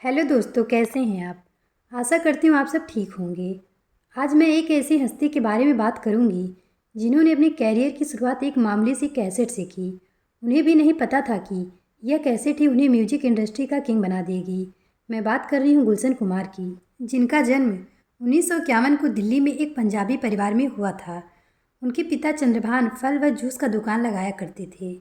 Hello दोस्तों, कैसे हैं आप। आशा करती हूँ आप सब ठीक होंगे। आज मैं एक ऐसी हस्ती के बारे में बात करूँगी जिन्होंने अपने कैरियर की शुरुआत एक मामूली सी कैसेट से की। उन्हें भी नहीं पता था कि यह कैसेट ही उन्हें म्यूजिक इंडस्ट्री का किंग बना देगी। मैं बात कर रही हूँ गुलशन कुमार की, जिनका जन्म 1951 को दिल्ली में एक पंजाबी परिवार में हुआ था। उनके पिता चंद्रभान फल व जूस का दुकान लगाया करते थे।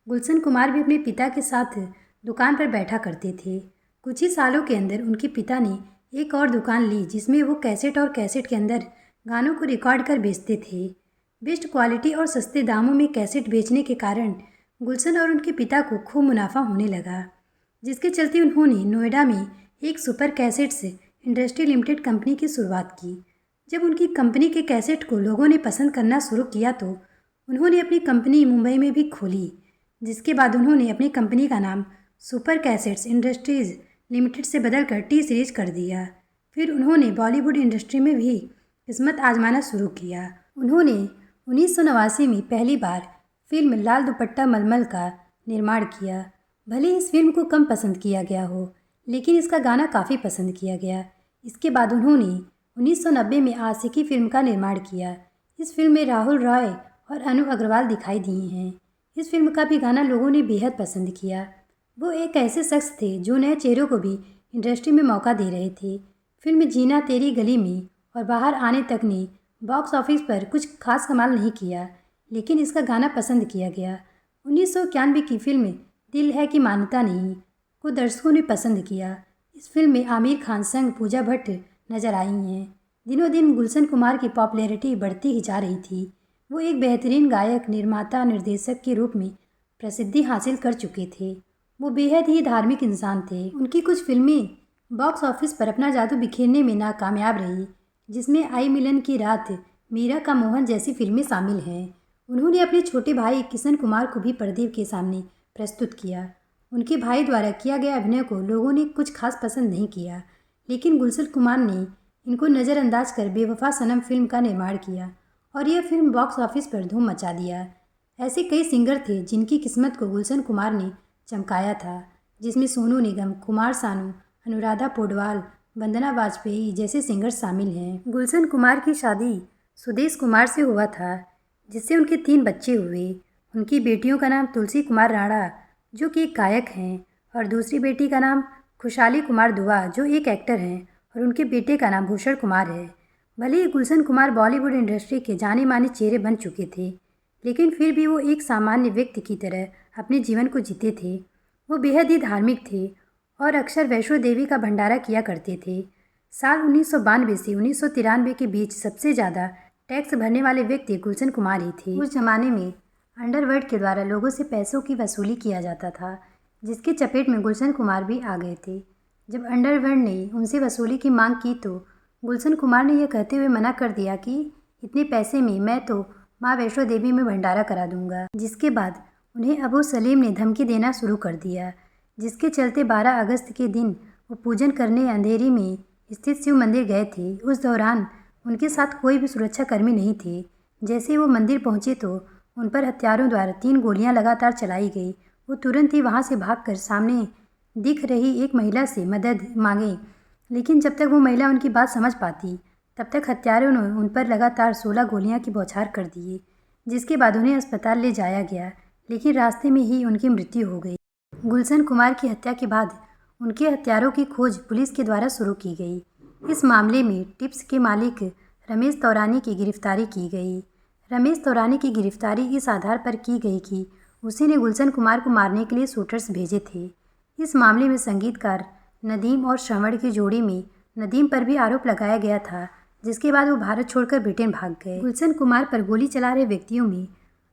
गुलशन कुमार भी अपने पिता के साथ दुकान पर बैठा करते थे। कुछ ही सालों के अंदर उनके पिता ने एक और दुकान ली जिसमें वो कैसेट और कैसेट के अंदर गानों को रिकॉर्ड कर बेचते थे। बेस्ट क्वालिटी और सस्ते दामों में कैसेट बेचने के कारण गुलशन और उनके पिता को खूब मुनाफा होने लगा, जिसके चलते उन्होंने नोएडा में एक super cassettes industry limited company की शुरुआत की। जब उनकी कंपनी के कैसेट को लोगों ने पसंद करना शुरू किया तो उन्होंने अपनी कंपनी मुंबई में भी खोली, जिसके बाद उन्होंने अपनी कंपनी का नाम सुपर कैसेट्स इंडस्ट्रीज़ लिमिटेड से बदलकर टी सीरीज कर दिया। फिर उन्होंने बॉलीवुड इंडस्ट्री में भी किस्मत आजमाना शुरू किया। उन्होंने 1989 में पहली बार फिल्म लाल दुपट्टा मलमल का निर्माण किया। भले इस फिल्म को कम पसंद किया गया हो, लेकिन इसका गाना काफ़ी पसंद किया गया। इसके बाद उन्होंने 1990 में आशिकी फिल्म का निर्माण किया। इस फिल्म में राहुल रॉय और अनु अग्रवाल दिखाई दिए हैं। इस फिल्म का भी गाना लोगों ने बेहद पसंद किया। वो एक ऐसे शख्स थे जो नए चेहरों को भी इंडस्ट्री में मौका दे रहे थे। फिल्म जीना तेरी गली में और बाहर आने तक ने बॉक्स ऑफिस पर कुछ खास कमाल नहीं किया, लेकिन इसका गाना पसंद किया गया। 1991 की फिल्म दिल है कि मानता नहीं को दर्शकों ने पसंद किया। इस फिल्म में आमिर खान संग पूजा भट्ट नजर आई हैं। दिनों दिन गुलशन कुमार की पॉपुलैरिटी बढ़ती ही जा रही थी। वो एक बेहतरीन गायक, निर्माता, निर्देशक के रूप में प्रसिद्धि हासिल कर चुके थे। वो बेहद ही धार्मिक इंसान थे। उनकी कुछ फिल्में बॉक्स ऑफिस पर अपना जादू बिखेरने में नाकामयाब रही, जिसमें आई मिलन की रात, मीरा का मोहन जैसी फिल्में शामिल हैं। उन्होंने अपने छोटे भाई किशन कुमार को भी पर्दे के सामने प्रस्तुत किया। उनके भाई द्वारा किया गया अभिनय को लोगों ने कुछ खास पसंद नहीं किया, लेकिन गुलशन कुमार ने इनको नज़रअंदाज कर बेवफा सनम फिल्म का निर्माण किया और यह फिल्म बॉक्स ऑफिस पर धूम मचा दिया। ऐसे कई सिंगर थे जिनकी किस्मत को गुलशन कुमार ने चमकाया था, जिसमें सोनू निगम, कुमार सानू, अनुराधा पौडवाल, वंदना वाजपेयी जैसे सिंगर शामिल हैं। गुलशन कुमार की शादी सुदेश कुमार से हुआ था, जिससे उनके 3 बच्चे हुए। उनकी बेटियों का नाम तुलसी कुमार राणा, जो कि एक गायक हैं, और दूसरी बेटी का नाम खुशहाली कुमार दुआ, जो एक एक्टर हैं, और उनके बेटे का नाम भूषण कुमार है। भले ही गुलशन कुमार बॉलीवुड इंडस्ट्री के जाने माने चेहरे बन चुके थे, लेकिन फिर भी वो एक सामान्य व्यक्ति की तरह अपने जीवन को जीते थे। वो बेहद ही धार्मिक थे और अक्सर वैष्णो देवी का भंडारा किया करते थे। साल 1992 से 1993 के बीच सबसे ज़्यादा टैक्स भरने वाले व्यक्ति गुलशन कुमार ही थे। उस जमाने में अंडरवर्ल्ड के द्वारा लोगों से पैसों की वसूली किया जाता था, जिसके चपेट में गुलशन कुमार भी आ गए थे। जब अंडरवर्ल्ड ने उनसे वसूली की मांग की तो गुलशन कुमार ने यह कहते हुए मना कर दिया कि इतने पैसे में मैं तो माँ वैष्णो देवी में भंडारा करा दूंगा। जिसके बाद उन्हें अबू सलीम ने धमकी देना शुरू कर दिया, जिसके चलते 12 अगस्त के दिन वो पूजन करने अंधेरी में स्थित शिव मंदिर गए थे। उस दौरान उनके साथ कोई भी सुरक्षाकर्मी नहीं थे। जैसे वो मंदिर पहुंचे तो उन पर हत्यारों द्वारा 3 गोलियां लगातार चलाई गई। वो तुरंत ही वहां से भागकर सामने दिख रही एक महिला से मदद मांगे, लेकिन जब तक वो महिला उनकी बात समझ पाती तब तक हत्यारों ने उन पर लगातार 16 गोलियां की बौछार कर दिए, जिसके बाद उन्हें अस्पताल ले जाया गया, लेकिन रास्ते में ही उनकी मृत्यु हो गई। गुलशन कुमार की हत्या के बाद उनके हत्यारों की खोज पुलिस के द्वारा शुरू की गई। इस मामले में टिप्स के मालिक रमेश तौरानी की गिरफ्तारी की गई। रमेश तौरानी की गिरफ्तारी इस आधार पर की गई कि उसी ने गुलशन कुमार को मारने के लिए शूटर्स भेजे थे। इस मामले में संगीतकार नदीम और श्रवण की जोड़ी में नदीम पर भी आरोप लगाया गया था, जिसके बाद वो भारत छोड़कर ब्रिटेन भाग गए। गुलशन कुमार पर गोली चला रहे व्यक्तियों में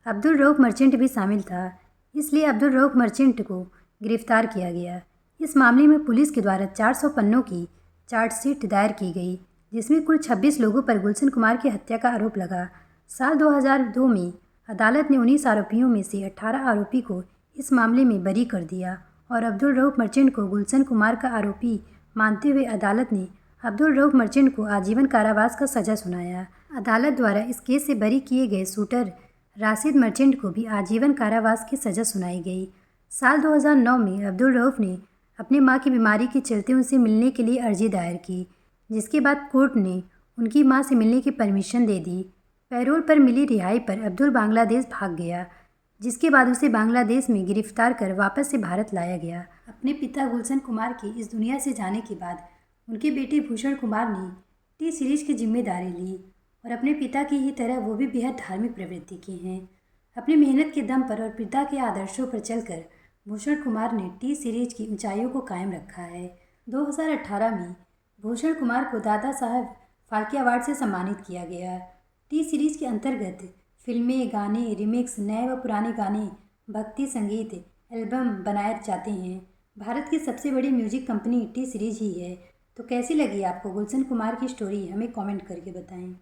अब्दुल रऊफ मर्चेंट भी शामिल था, इसलिए अब्दुल रऊफ मर्चेंट को गिरफ्तार किया गया। इस मामले में पुलिस के द्वारा 400 पन्नों की चार्जशीट दायर की गई, जिसमें कुल 26 लोगों पर गुलशन कुमार की हत्या का आरोप लगा। साल 2002 में अदालत ने 19 आरोपियों में से 18 आरोपी को इस मामले में बरी कर दिया और अब्दुल रऊफ मर्चेंट को गुलशन कुमार का आरोपी मानते हुए अदालत ने अब्दुल रऊफ मर्चेंट को आजीवन कारावास का सजा सुनाया। अदालत द्वारा इस केस से बरी किए गए शूटर राशिद मर्चेंट को भी आजीवन कारावास की सजा सुनाई गई। साल 2009 में अब्दुल रऊफ ने अपने माँ की बीमारी के चलते उनसे मिलने के लिए अर्जी दायर की, जिसके बाद कोर्ट ने उनकी माँ से मिलने की परमिशन दे दी। पैरोल पर मिली रिहाई पर अब्दुल बांग्लादेश भाग गया, जिसके बाद उसे बांग्लादेश में गिरफ्तार कर वापस से भारत लाया गया। अपने पिता गुलशन कुमार के इस दुनिया से जाने के बाद उनके बेटे भूषण कुमार ने टी सीरीज की जिम्मेदारी ली और अपने पिता की ही तरह वो भी बेहद धार्मिक प्रवृत्ति के हैं। अपनी मेहनत के दम पर और पिता के आदर्शों पर चलकर भूषण कुमार ने टी सीरीज की ऊंचाइयों को कायम रखा है। 2018 में भूषण कुमार को दादा साहब फाल्के अवार्ड से सम्मानित किया गया। टी सीरीज के अंतर्गत फिल्में, गाने, रिमिक्स, नए व पुराने गाने, भक्ति संगीत, एल्बम बनाए जाते हैं। भारत की सबसे बड़ी म्यूजिक कंपनी टी सीरीज ही है। तो कैसी लगी आपको गुलशन कुमार की स्टोरी, हमें कमेंट करके बताएं।